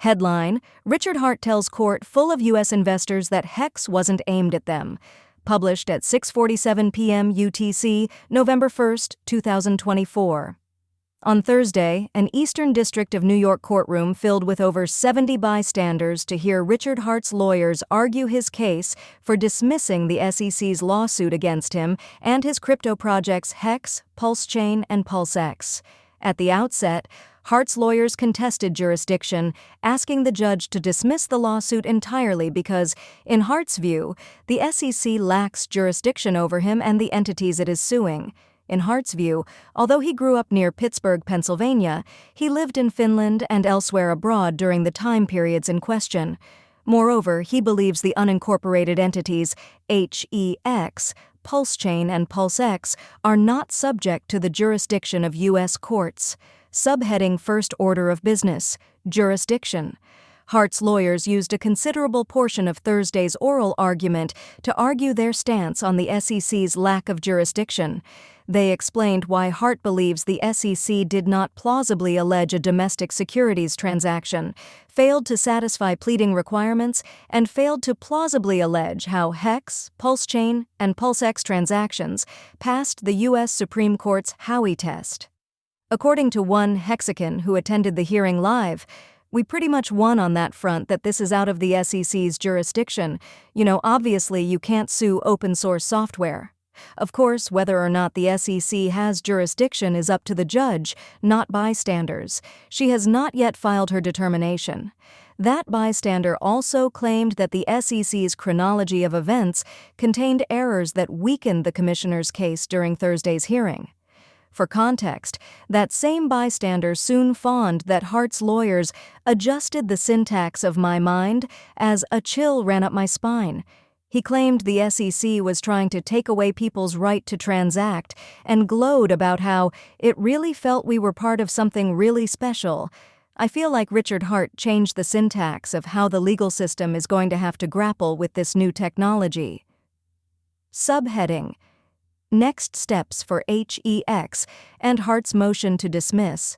Headline: Richard Hart tells court full of U.S. investors that HEX wasn't aimed at them. Published at 6:47 p.m. UTC, November 1, 2024. On Thursday, an Eastern District of New York courtroom filled with over 70 bystanders to hear Richard Hart's lawyers argue his case for dismissing the SEC's lawsuit against him and his crypto projects HEX, PulseChain, and PulseX. At the outset, Hart's lawyers contested jurisdiction, asking the judge to dismiss the lawsuit entirely because, in Hart's view, the SEC lacks jurisdiction over him and the entities it is suing. In Hart's view, although he grew up near Pittsburgh, Pennsylvania, he lived in Finland and elsewhere abroad during the time periods in question. Moreover, he believes the unincorporated entities HEX, PulseChain, and PulseX are not subject to the jurisdiction of U.S. courts. Subheading First Order of Business: Jurisdiction. Hart's lawyers used a considerable portion of Thursday's oral argument to argue their stance on the SEC's lack of jurisdiction. They explained why Hart believes the SEC did not plausibly allege a domestic securities transaction, failed to satisfy pleading requirements, and failed to plausibly allege how HEX, PulseChain, and PulseX transactions passed the U.S. Supreme Court's Howey test. According to one Hexican who attended the hearing live, "We pretty much won on that front that this is out of the SEC's jurisdiction. Obviously you can't sue open source software. Of course, whether or not the SEC has jurisdiction is up to the judge, not bystanders. She has not yet filed her determination." That bystander also claimed that the SEC's chronology of events contained errors that weakened the commissioner's case during Thursday's hearing. For context, that same bystander soon fawned that Hart's lawyers adjusted the syntax of "my mind" as "a chill ran up my spine." He claimed the SEC was trying to take away people's right to transact and glowed about how it really felt we were part of something really special. I feel like Richard Hart changed the syntax of how the legal system is going to have to grapple with this new technology. Subheading: Next steps for HEX and Hart's motion to dismiss.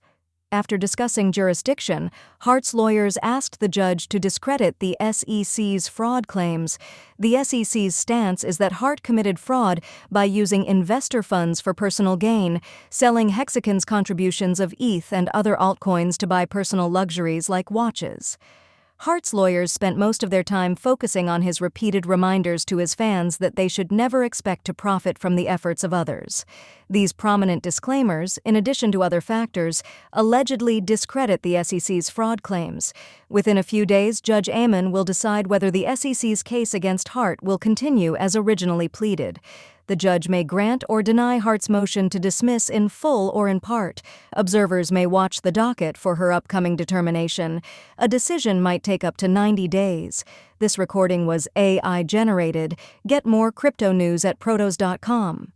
After discussing jurisdiction, Hart's lawyers asked the judge to discredit the SEC's fraud claims. The SEC's stance is that Hart committed fraud by using investor funds for personal gain, selling Hexicans contributions of ETH and other altcoins to buy personal luxuries like watches. Hart's lawyers spent most of their time focusing on his repeated reminders to his fans that they should never expect to profit from the efforts of others. These prominent disclaimers, in addition to other factors, allegedly discredit the SEC's fraud claims. Within a few days, Judge Amon will decide whether the SEC's case against Hart will continue as originally pleaded. The judge may grant or deny Hart's motion to dismiss in full or in part. Observers may watch the docket for her upcoming determination. A decision might take up to 90 days. This recording was AI generated. Get more crypto news at protos.com.